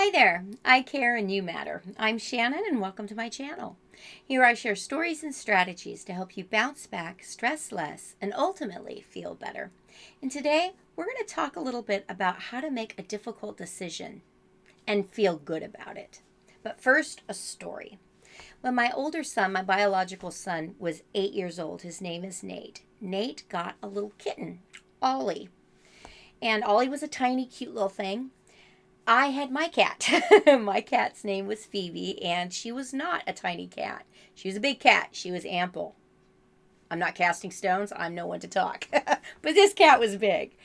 Hi there, I care and you matter. I'm Shannon and welcome to my channel. Here I share stories and strategies to help you bounce back, stress less, and ultimately feel better. And today we're going to talk a little bit about how to make a difficult decision and feel good about it. But first, a story. When my older son, my biological son, was 8 years old, his name is Nate. Nate got a little kitten, Ollie. And Ollie was a tiny, cute little thing. I had my cat. My cat's name was Phoebe, and she was not a tiny cat. She was a big cat. She was ample. I'm not casting stones. I'm no one to talk. But this cat was big.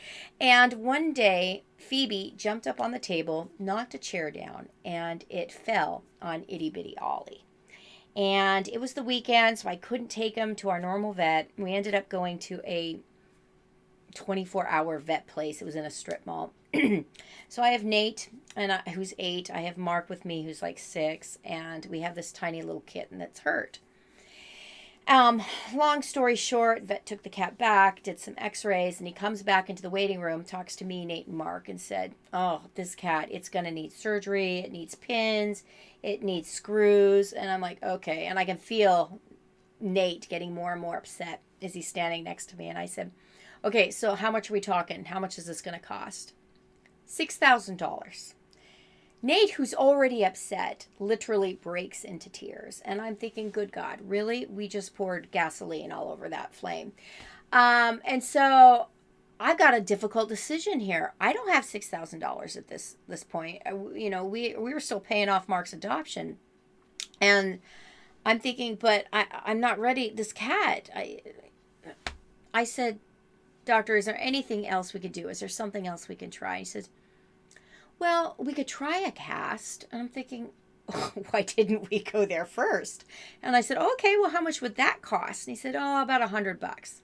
And one day, Phoebe jumped up on the table, knocked a chair down, and it fell on itty bitty Ollie. And it was the weekend, so I couldn't take him to our normal vet. We ended up going to a 24-hour vet place. It was in a strip mall. So I have Nate, who's 8. I have Mark with me, who's like 6, and we have this tiny little kitten that's hurt. Long story short, vet took the cat back, did some x-rays, and he comes back into the waiting room, talks to me, Nate, and Mark, and said, oh, this cat, it's going to need surgery, it needs pins, it needs screws. And I'm like, okay. And I can feel Nate getting more and more upset as he's standing next to me. And I said, okay, so how much are we talking? How much is this going to cost? $6,000. Nate, who's already upset, literally breaks into tears. And I'm thinking, good God, really? We just poured gasoline all over that flame. And so I've got a difficult decision here. I don't have $6,000 at this point. We were still paying off Mark's adoption. And I'm thinking, but I'm not ready. This cat, I said, doctor, is there anything else we could do? Is there something else we can try? He says, well, we could try a cast. And I'm thinking, oh, why didn't we go there first? And I said, okay, well, how much would that cost? And he said, oh, about $100.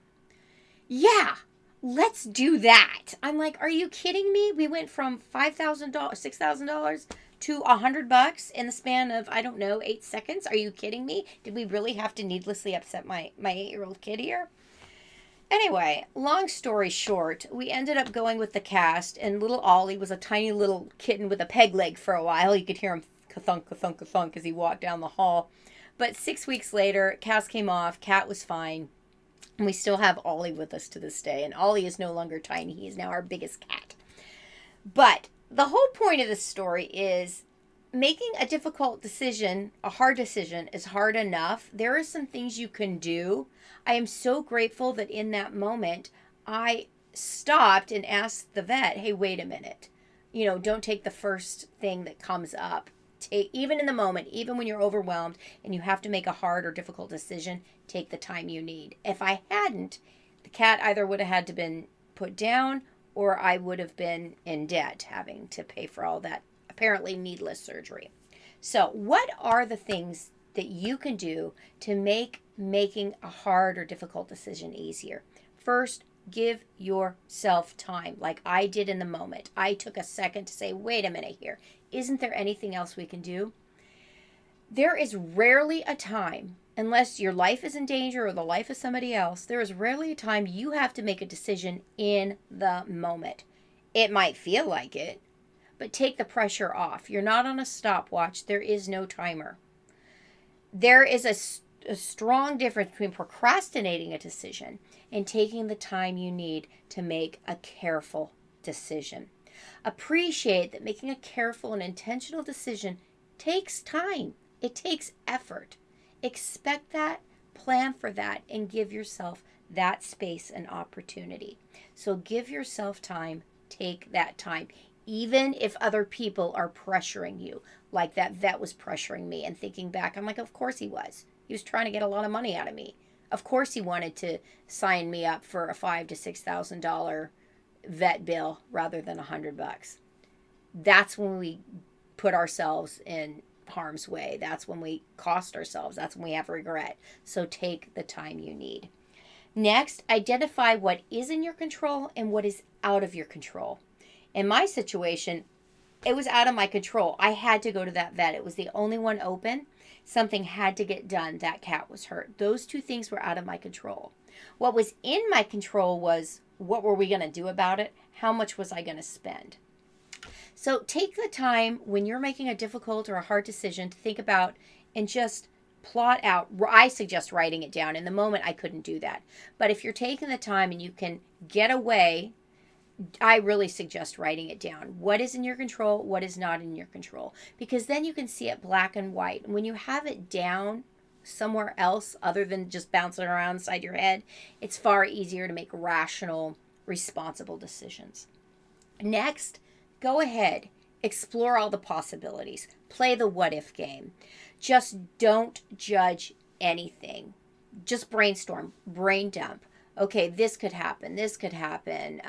Yeah, let's do that. I'm like, are you kidding me? We went from $5,000, $6,000 to $100 in the span of, I don't know, 8 seconds. Are you kidding me? Did we really have to needlessly upset my 8-year-old kid here? Anyway, long story short, we ended up going with the cast, and little Ollie was a tiny little kitten with a peg leg for a while. You could hear him ka-thunk, ka-thunk, ka-thunk as he walked down the hall. But 6 weeks later, cast came off, cat was fine, and we still have Ollie with us to this day. And Ollie is no longer tiny. He is now our biggest cat. But the whole point of this story is making a difficult decision, a hard decision, is hard enough. There are some things you can do. I am so grateful that in that moment, I stopped and asked the vet, hey, wait a minute. Don't take the first thing that comes up. Even in the moment, even when you're overwhelmed and you have to make a hard or difficult decision, take the time you need. If I hadn't, the cat either would have had to been put down or I would have been in debt having to pay for all that apparently needless surgery. So what are the things that you can do to make making a hard or difficult decision easier? First, give yourself time, like I did in the moment. I took a second to say, wait a minute here. Isn't there anything else we can do? There is rarely a time, unless your life is in danger or the life of somebody else, there is rarely a time you have to make a decision in the moment. It might feel like it, but take the pressure off. You're not on a stopwatch. There is no timer. There is a strong difference between procrastinating a decision and taking the time you need to make a careful decision. Appreciate that making a careful and intentional decision takes time. It takes effort. Expect that, plan for that, and give yourself that space and opportunity. So give yourself time, take that time. Even if other people are pressuring you, like that vet was pressuring me, and thinking back, I'm like, of course he was. He was trying to get a lot of money out of me. Of course he wanted to sign me up for a $5,000 to $6,000 vet bill rather than $100. That's when we put ourselves in harm's way. That's when we cost ourselves. That's when we have regret. So take the time you need. Next, identify what is in your control and what is out of your control. In my situation, it was out of my control. I had to go to that vet. It was the only one open. Something had to get done. That cat was hurt. Those two things were out of my control. What was in my control was, what were we going to do about it? How much was I going to spend? So take the time when you're making a difficult or a hard decision to think about and just plot out. I suggest writing it down. In the moment, I couldn't do that. But if you're taking the time and you can get away, I really suggest writing it down. What is in your control? What is not in your control? Because then you can see it black and white. And when you have it down somewhere else other than just bouncing around inside your head, it's far easier to make rational, responsible decisions. Next, go ahead, explore all the possibilities. Play the what if game. Just don't judge anything. Just brainstorm, brain dump. Okay, this could happen. This could happen.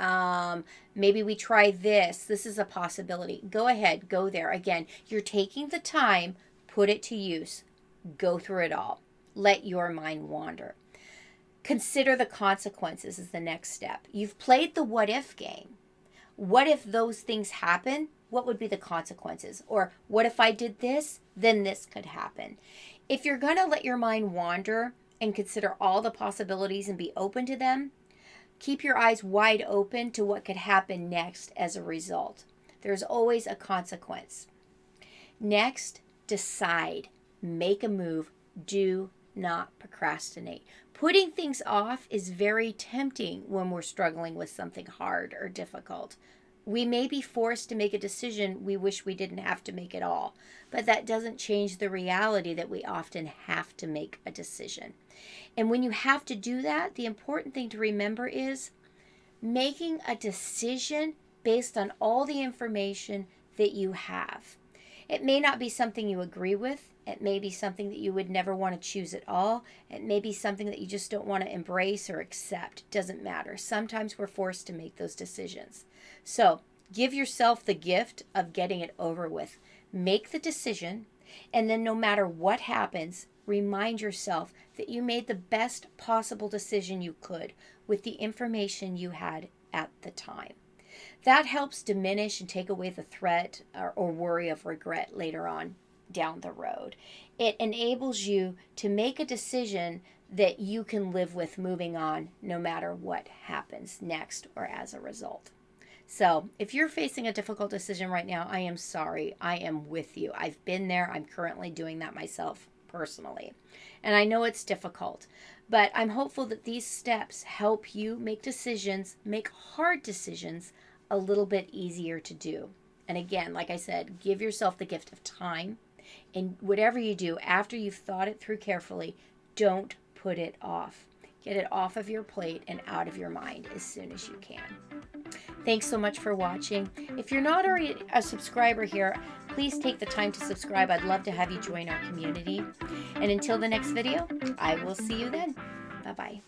Maybe we try this. This is a possibility. Go ahead, go there. Again, you're taking the time, put it to use. Go through it all. Let your mind wander. Consider the consequences is the next step. You've played the what if game. What if those things happen? What would be the consequences? Or what if I did this? Then this could happen. If you're going to let your mind wander and consider all the possibilities and be open to them, keep your eyes wide open to what could happen next as a result. There's always a consequence. Next, decide. Make a move. Do not procrastinate. Putting things off is very tempting when we're struggling with something hard or difficult. We may be forced to make a decision we wish we didn't have to make at all, but that doesn't change the reality that we often have to make a decision. And when you have to do that, the important thing to remember is making a decision based on all the information that you have. It may not be something you agree with. It may be something that you would never want to choose at all. It may be something that you just don't want to embrace or accept. It doesn't matter. Sometimes we're forced to make those decisions. So give yourself the gift of getting it over with. Make the decision, and then no matter what happens, remind yourself that you made the best possible decision you could with the information you had at the time. That helps diminish and take away the threat or worry of regret later on down the road. It enables you to make a decision that you can live with moving on no matter what happens next or as a result. So if you're facing a difficult decision right now, I am sorry. I am with you. I've been there. I'm currently doing that myself personally. And I know it's difficult, but I'm hopeful that these steps help you make decisions, make hard decisions a little bit easier to do. And again, like I said, give yourself the gift of time. And whatever you do, after you've thought it through carefully, don't put it off. Get it off of your plate and out of your mind as soon as you can. Thanks so much for watching. If you're not already a subscriber here, please take the time to subscribe. I'd love to have you join our community. And until the next video, I will see you then. Bye-bye.